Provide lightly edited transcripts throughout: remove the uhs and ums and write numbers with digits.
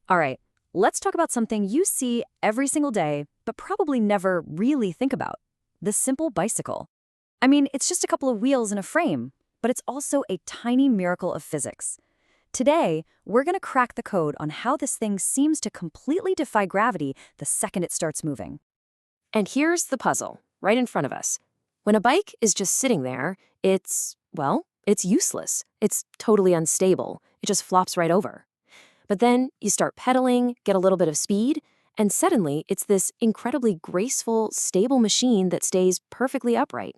All right, let's talk about something you see every single day, but probably never really think about. The simple bicycle. I mean, it's just a couple of wheels and a frame, but it's also a tiny miracle of physics. Today, we're going to crack the code on how this thing seems to completely defy gravity the second it starts moving. And here's the puzzle, right in front of us. When a bike is just sitting there, it's useless. It's totally unstable. It just flops right over. But then you start pedaling, get a little bit of speed, and suddenly it's this incredibly graceful, stable machine that stays perfectly upright.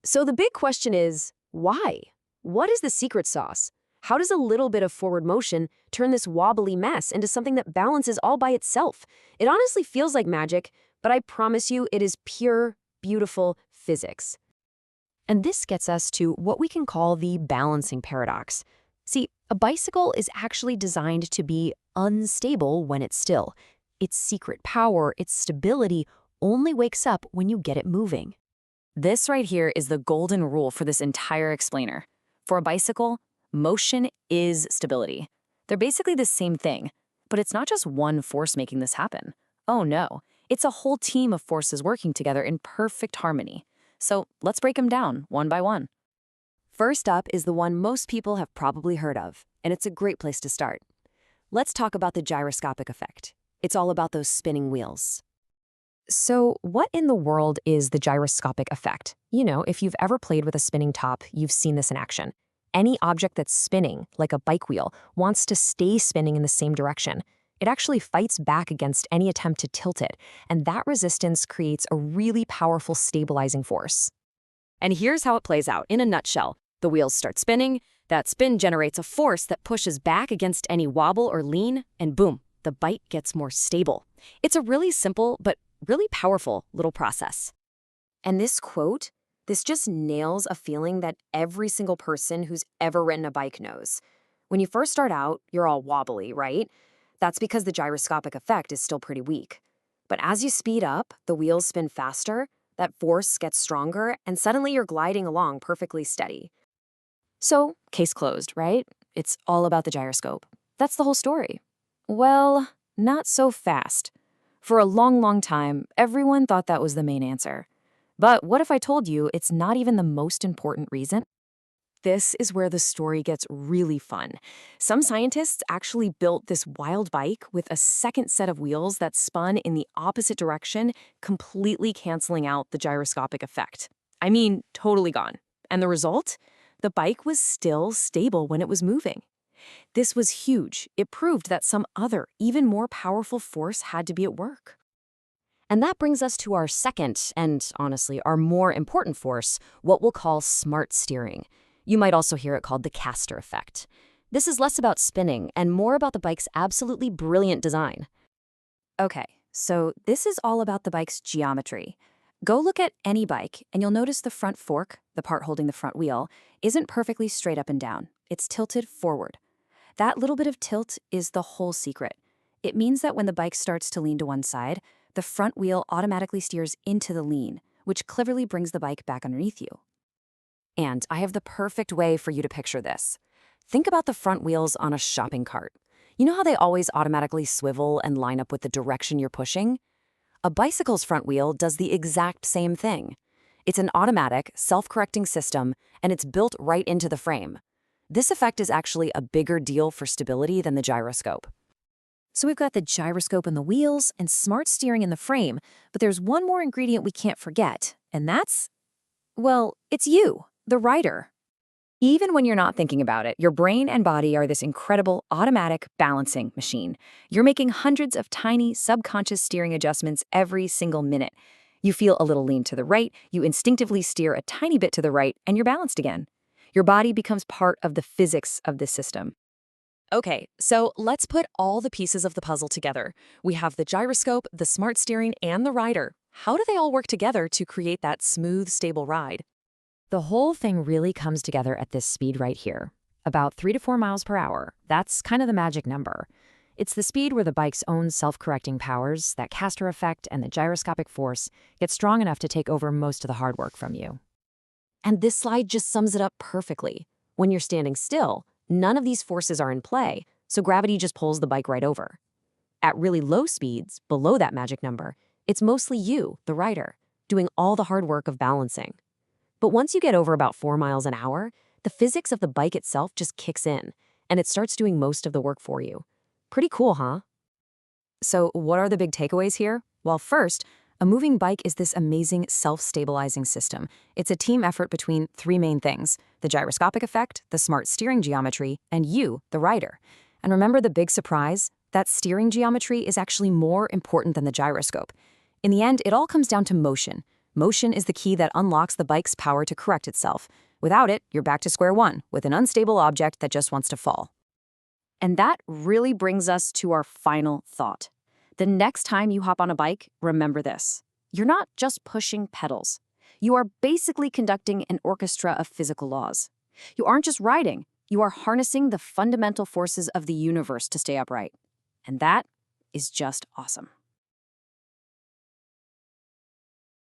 So the big question is, why? What is the secret sauce? How does a little bit of forward motion turn this wobbly mess into something that balances all by itself? It honestly feels like magic, but I promise you it is pure, beautiful physics. And this gets us to what we can call the balancing paradox. See, a bicycle is actually designed to be unstable when it's still. Its secret power, its stability, only wakes up when you get it moving. This right here is the golden rule for this entire explainer. For a bicycle, motion is stability. They're basically the same thing, but it's not just one force making this happen. Oh no, it's a whole team of forces working together in perfect harmony. So let's break them down one by one. First up is the one most people have probably heard of, and it's a great place to start. Let's talk about the gyroscopic effect. It's all about those spinning wheels. So what in the world is the gyroscopic effect? You know, if you've ever played with a spinning top, you've seen this in action. Any object that's spinning, like a bike wheel, wants to stay spinning in the same direction. It actually fights back against any attempt to tilt it, and that resistance creates a really powerful stabilizing force. And here's how it plays out in a nutshell. The wheels start spinning, that spin generates a force that pushes back against any wobble or lean, and boom, the bike gets more stable. It's a really simple but really powerful little process. And this quote, this just nails a feeling that every single person who's ever ridden a bike knows. When you first start out, you're all wobbly, right? That's because the gyroscopic effect is still pretty weak. But as you speed up, the wheels spin faster, that force gets stronger, and suddenly you're gliding along perfectly steady. So, case closed, right? It's all about the gyroscope. That's the whole story. Well, not so fast. For a long, long time, everyone thought that was the main answer. But what if I told you it's not even the most important reason? This is where the story gets really fun. Some scientists actually built this wild bike with a second set of wheels that spun in the opposite direction, completely canceling out the gyroscopic effect. I mean, totally gone. And the result? The bike was still stable when it was moving. This was huge. It proved that some other, even more powerful force had to be at work. And that brings us to our second, and honestly, our more important force, what we'll call smart steering. You might also hear it called the caster effect. This is less about spinning and more about the bike's absolutely brilliant design. Okay, so this is all about the bike's geometry. Go look at any bike, and you'll notice the front fork, the part holding the front wheel, isn't perfectly straight up and down. It's tilted forward. That little bit of tilt is the whole secret. It means that when the bike starts to lean to one side, the front wheel automatically steers into the lean, which cleverly brings the bike back underneath you. And I have the perfect way for you to picture this. Think about the front wheels on a shopping cart. You know how they always automatically swivel and line up with the direction you're pushing? A bicycle's front wheel does the exact same thing. It's an automatic, self-correcting system, and it's built right into the frame. This effect is actually a bigger deal for stability than the gyroscope. So we've got the gyroscope in the wheels and smart steering in the frame, but there's one more ingredient we can't forget, and that's, well, it's you, the rider. Even when you're not thinking about it, your brain and body are this incredible automatic balancing machine. You're making hundreds of tiny subconscious steering adjustments every single minute. You feel a little lean to the right, you instinctively steer a tiny bit to the right, and you're balanced again. Your body becomes part of the physics of this system. Okay, so let's put all the pieces of the puzzle together. We have the gyroscope, the smart steering, and the rider. How do they all work together to create that smooth, stable ride? The whole thing really comes together at this speed right here, about 3 to 4 miles per hour. That's kind of the magic number. It's the speed where the bike's own self-correcting powers, that caster effect, and the gyroscopic force get strong enough to take over most of the hard work from you. And this slide just sums it up perfectly. When you're standing still, none of these forces are in play. so gravity just pulls the bike right over. At really low speeds, below that magic number, it's mostly you, the rider, doing all the hard work of balancing. But once you get over about 4 miles an hour, the physics of the bike itself just kicks in, and it starts doing most of the work for you. Pretty cool, huh? So what are the big takeaways here? Well, first, a moving bike is this amazing self-stabilizing system. It's a team effort between three main things: the gyroscopic effect, the smart steering geometry, and you, the rider. And remember the big surprise? That steering geometry is actually more important than the gyroscope. In the end, it all comes down to motion. Motion is the key that unlocks the bike's power to correct itself. Without it, you're back to square one, with an unstable object that just wants to fall. And that really brings us to our final thought. The next time you hop on a bike, remember this. You're not just pushing pedals. You are basically conducting an orchestra of physical laws. You aren't just riding. You are harnessing the fundamental forces of the universe to stay upright. And that is just awesome.